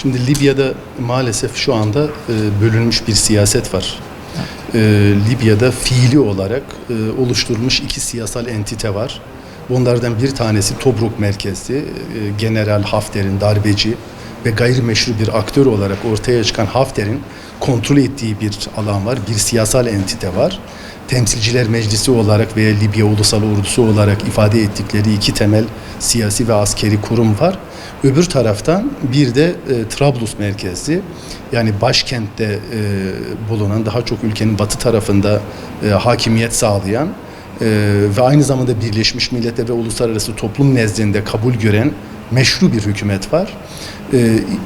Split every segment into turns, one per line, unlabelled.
Şimdi Libya'da maalesef şu anda bölünmüş bir siyaset var. Libya'da fiili olarak oluşturulmuş iki siyasal entite var. Bunlardan bir tanesi Tobruk merkezli General Hafter'in darbeci ve gayrimeşru bir aktör olarak ortaya çıkan Hafter'in kontrol ettiği bir alan var. Bir siyasal entite var. Temsilciler Meclisi olarak veya Libya Ulusal Ordusu olarak ifade ettikleri iki temel siyasi ve askeri kurum var. Öbür taraftan bir de Trablus merkezli, yani başkentte bulunan, daha çok ülkenin batı tarafında hakimiyet sağlayan ve aynı zamanda Birleşmiş Milletler ve uluslararası toplum nezdinde kabul gören meşru bir hükümet var.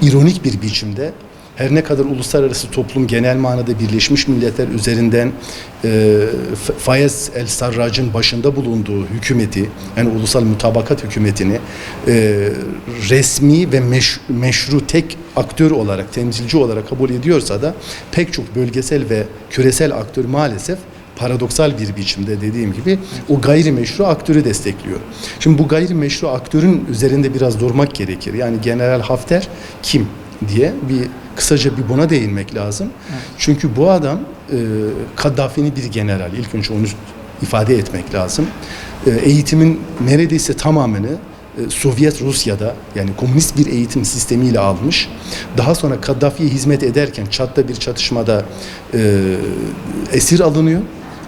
İronik bir biçimde her ne kadar uluslararası toplum genel manada Birleşmiş Milletler üzerinden Fayez el-Sarrac'ın başında bulunduğu hükümeti, yani ulusal mutabakat hükümetini resmi ve meşru tek aktör olarak, temsilci olarak kabul ediyorsa da pek çok bölgesel ve küresel aktör maalesef paradoksal bir biçimde, dediğim gibi, o gayrimeşru aktörü destekliyor. Şimdi bu gayrimeşru aktörün üzerinde biraz durmak gerekir. Yani General Hafter kim diye kısaca buna değinmek lazım. Evet. Çünkü bu adam Kaddafi'nin bir general. İlk önce onu ifade etmek lazım. Eğitimin neredeyse tamamını Sovyet Rusya'da, yani komünist bir eğitim sistemiyle almış. Daha sonra Kaddafi'ye hizmet ederken Çad'da bir çatışmada esir alınıyor.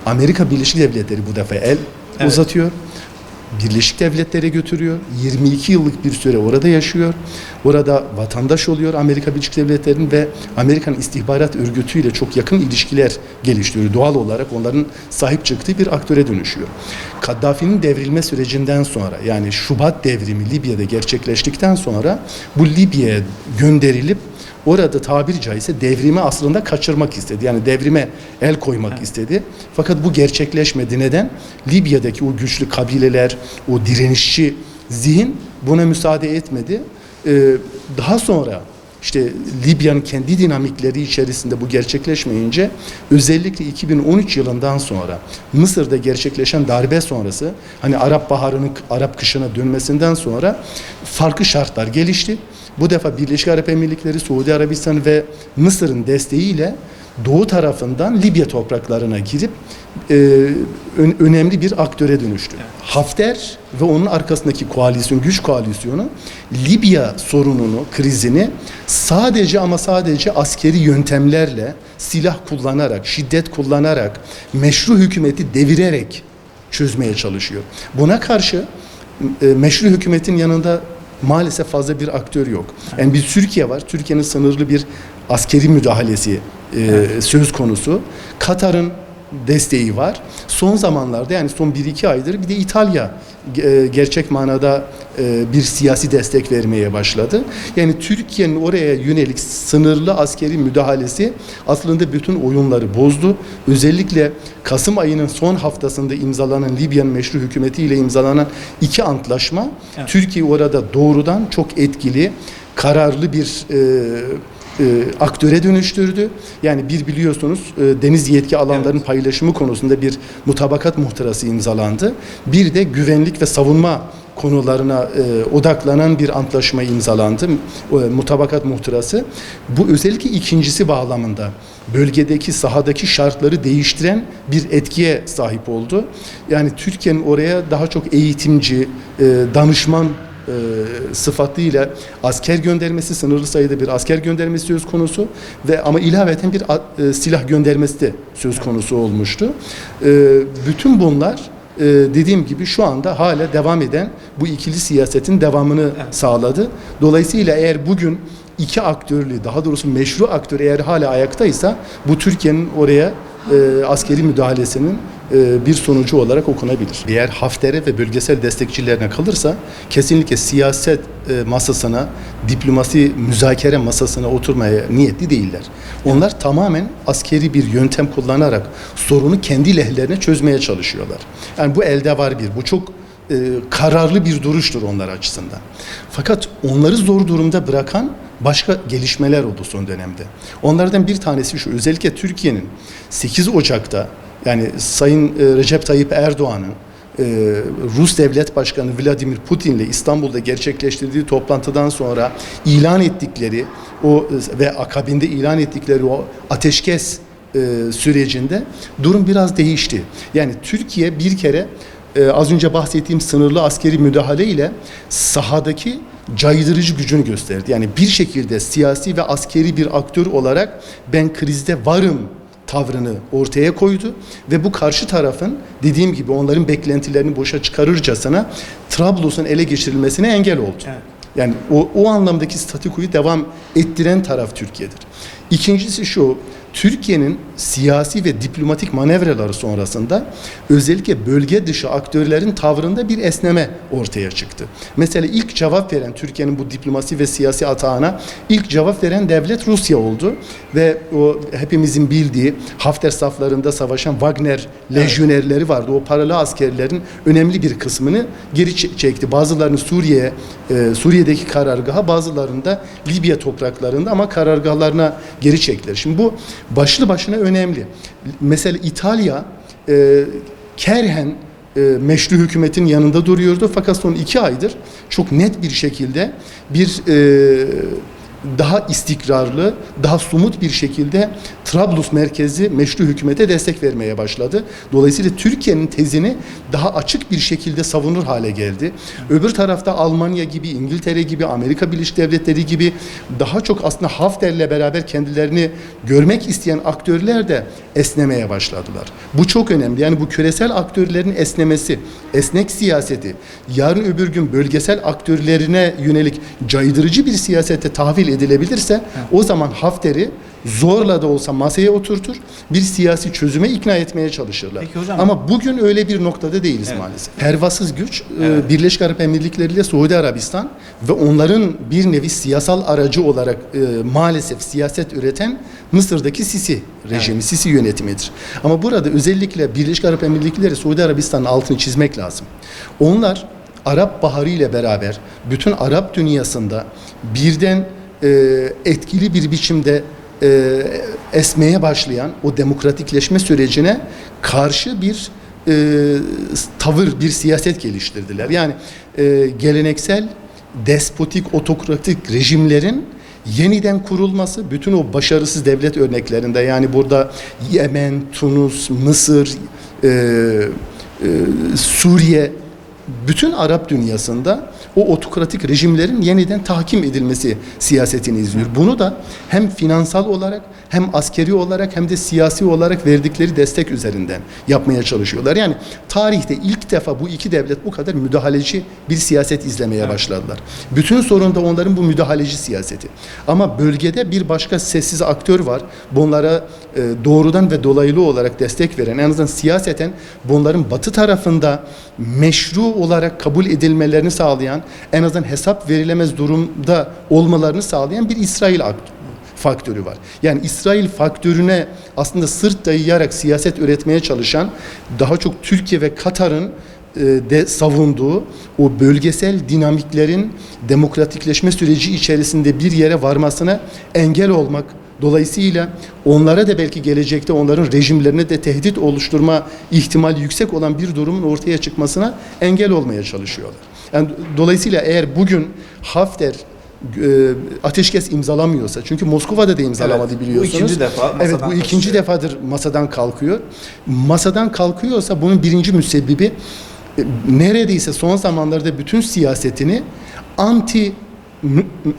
Amerika Birleşik Devletleri bu defa uzatıyor. Birleşik Devletler'e götürüyor. 22 yıllık bir süre orada yaşıyor. Orada vatandaş oluyor Amerika Birleşik Devletleri'nin ve Amerikan İstihbarat Örgütü ile çok yakın ilişkiler geliştiriyor. Doğal olarak onların sahip çıktığı bir aktöre dönüşüyor. Kaddafi'nin devrilme sürecinden sonra, yani Şubat devrimi Libya'da gerçekleştikten sonra bu Libya'ya gönderilip orada tabiri caizse devrimi aslında kaçırmak istedi. Yani devrime el koymak istedi. Fakat bu gerçekleşmedi. Neden? Libya'daki o güçlü kabileler, o direnişçi zihin buna müsaade etmedi. Daha sonra işte Libya'nın kendi dinamikleri içerisinde bu gerçekleşmeyince, özellikle 2013 yılından sonra Mısır'da gerçekleşen darbe sonrası, hani Arap Baharı'nın Arap kışına dönmesinden sonra farklı şartlar gelişti. Bu defa Birleşik Arap Emirlikleri, Suudi Arabistan ve Mısır'ın desteğiyle doğu tarafından Libya topraklarına girip önemli bir aktöre dönüştü. Evet. Hafter ve onun arkasındaki koalisyon, güç koalisyonu Libya sorununu, krizini sadece ama sadece askeri yöntemlerle, silah kullanarak, şiddet kullanarak, meşru hükümeti devirerek çözmeye çalışıyor. Buna karşı meşru hükümetin yanında maalesef fazla bir aktör yok. Yani bir Türkiye var. Türkiye'nin sınırlı bir askeri müdahalesi söz konusu. Katar'ın desteği var. Son zamanlarda, yani son 1-2 aydır bir de İtalya gerçek manada bir siyasi destek vermeye başladı. Yani Türkiye'nin oraya yönelik sınırlı askeri müdahalesi aslında bütün oyunları bozdu. Özellikle Kasım ayının son haftasında imzalanan Libya'nın meşru hükümetiyle imzalanan 2 antlaşma, evet, Türkiye orada doğrudan çok etkili, kararlı bir aktöre dönüştürdü. Yani biliyorsunuz deniz yetki alanlarının paylaşımı konusunda bir mutabakat muhtırası imzalandı. Bir de güvenlik ve savunma konularına odaklanan bir antlaşma imzalandı. Mutabakat muhtırası. Bu özellikle ikincisi bağlamında bölgedeki, sahadaki şartları değiştiren bir etkiye sahip oldu. Yani Türkiye'nin oraya daha çok eğitimci, danışman sıfatıyla asker göndermesi, sınırlı sayıda bir asker göndermesi söz konusu ve ama ilaveten bir silah göndermesi de söz konusu olmuştu. Bütün bunlar dediğim gibi şu anda hala devam eden bu ikili siyasetin devamını sağladı. Dolayısıyla eğer bugün iki aktörlü, daha doğrusu meşru aktör eğer hala ayaktaysa, bu Türkiye'nin oraya askeri müdahalesinin bir sonucu olarak okunabilir. Eğer Hafter'e ve bölgesel destekçilerine kalırsa kesinlikle siyaset masasına, diplomasi müzakere masasına oturmaya niyetli değiller. Onlar tamamen askeri bir yöntem kullanarak sorunu kendi lehlerine çözmeye çalışıyorlar. Yani bu elde var bir. Bu çok kararlı bir duruştur onlar açısından. Fakat onları zor durumda bırakan başka gelişmeler oldu son dönemde. Onlardan bir tanesi şu: özellikle Türkiye'nin 8 Ocak'ta, yani Sayın Recep Tayyip Erdoğan'ın Rus Devlet Başkanı Vladimir Putin ile İstanbul'da gerçekleştirdiği toplantıdan sonra ilan ettikleri o ve akabinde ilan ettikleri o ateşkes sürecinde durum biraz değişti. Yani Türkiye bir kere az önce bahsettiğim sınırlı askeri müdahale ile sahadaki caydırıcı gücünü gösterdi. Yani bir şekilde siyasi ve askeri bir aktör olarak ben krizde varım tavrını ortaya koydu ve bu karşı tarafın dediğim gibi onların beklentilerini boşa çıkarırcasına Trablus'un ele geçirilmesine engel oldu. Evet. Yani o anlamdaki statükoyu devam ettiren taraf Türkiye'dir. İkincisi şu, Türkiye'nin siyasi ve diplomatik manevraları sonrasında özellikle bölge dışı aktörlerin tavrında bir esneme ortaya çıktı. Mesela ilk cevap veren Türkiye'nin bu diplomasi ve siyasi atağına ilk cevap veren devlet Rusya oldu ve o hepimizin bildiği Hafter saflarında savaşan Wagner lejyonerleri vardı. O paralı askerlerin önemli bir kısmını geri çekti. Bazılarını Suriye'deki karargaha, bazılarını da Libya topraklarında ama karargahlarına geri çektiler. Şimdi bu başlı başına önemli. Mesela İtalya kerhen meşru hükümetin yanında duruyordu fakat son 2 aydır çok net bir şekilde bir daha istikrarlı, daha somut bir şekilde Trablus merkezli meşru hükümete destek vermeye başladı. Dolayısıyla Türkiye'nin tezini daha açık bir şekilde savunur hale geldi. Öbür tarafta Almanya gibi, İngiltere gibi, Amerika Birleşik Devletleri gibi daha çok aslında Hafter'le beraber kendilerini görmek isteyen aktörler de esnemeye başladılar. Bu çok önemli. Yani bu küresel aktörlerin esnemesi, esnek siyaseti, yarın öbür gün bölgesel aktörlerine yönelik caydırıcı bir siyasete tahvil edilebilirse o zaman Hafter'i zorla da olsa masaya oturtur, bir siyasi çözüme ikna etmeye çalışırlar. Peki hocam, ama bugün öyle bir noktada değiliz maalesef. Pervasız güç, Birleşik Arap Emirlikleri ile Suudi Arabistan ve onların bir nevi siyasal aracı olarak maalesef siyaset üreten Mısır'daki Sisi rejimi, Sisi yönetimidir. Ama burada özellikle Birleşik Arap Emirlikleri, Suudi Arabistan'ın altını çizmek lazım. Onlar Arap Baharı ile beraber bütün Arap dünyasında birden etkili bir biçimde esmeye başlayan o demokratikleşme sürecine karşı bir tavır, bir siyaset geliştirdiler. Yani geleneksel, despotik, otokratik rejimlerin yeniden kurulması, bütün o başarısız devlet örneklerinde, yani burada Yemen, Tunus, Mısır, Suriye, bütün Arap dünyasında o otokratik rejimlerin yeniden tahkim edilmesi siyasetini izliyor. Bunu da hem finansal olarak hem askeri olarak hem de siyasi olarak verdikleri destek üzerinden yapmaya çalışıyorlar. Yani tarihte ilk defa bu iki devlet bu kadar müdahaleci bir siyaset izlemeye başladılar. Bütün sorun da onların bu müdahaleci siyaseti. Ama bölgede bir başka sessiz aktör var. Bunlara doğrudan ve dolaylı olarak destek veren, en azından siyaseten bunların batı tarafında meşru olarak kabul edilmelerini sağlayan, en azından hesap verilemez durumda olmalarını sağlayan bir İsrail faktörü var. Yani İsrail faktörüne aslında sırt dayayarak siyaset üretmeye çalışan, daha çok Türkiye ve Katar'ın de savunduğu o bölgesel dinamiklerin demokratikleşme süreci içerisinde bir yere varmasına engel olmak, dolayısıyla onlara da belki gelecekte onların rejimlerine de tehdit oluşturma ihtimali yüksek olan bir durumun ortaya çıkmasına engel olmaya çalışıyorlar. Yani dolayısıyla eğer bugün Hafter ateşkes imzalamıyorsa, çünkü Moskova'da da imzalamadı biliyorsunuz. Bu ikinci defa masadan bu ikinci defadır masadan kalkıyor. Masadan kalkıyorsa bunun birinci müsebbibi neredeyse son zamanlarda bütün siyasetini anti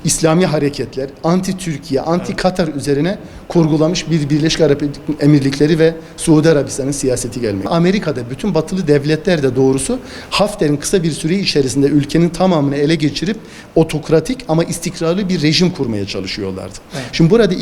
İslami hareketler, anti Türkiye, anti Katar üzerine kurgulamış bir Birleşik Arap Emirlikleri ve Suudi Arabistan'ın siyaseti gelmek. Amerika'da bütün batılı devletler de doğrusu Hafter'in kısa bir süre içerisinde ülkenin tamamını ele geçirip otokratik ama istikrarlı bir rejim kurmaya çalışıyorlardı. Evet. Şimdi burada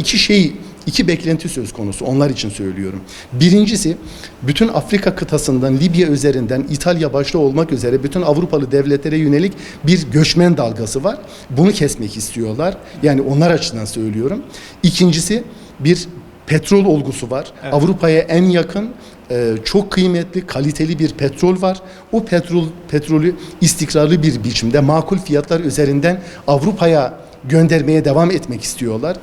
iki beklenti söz konusu, onlar için söylüyorum. Birincisi, bütün Afrika kıtasından, Libya üzerinden, İtalya başta olmak üzere bütün Avrupalı devletlere yönelik bir göçmen dalgası var. Bunu kesmek istiyorlar. Yani onlar açısından söylüyorum. İkincisi, bir petrol olgusu var. Evet. Avrupa'ya en yakın, çok kıymetli, kaliteli bir petrol var. O petrolü istikrarlı bir biçimde makul fiyatlar üzerinden Avrupa'ya göndermeye devam etmek istiyorlar.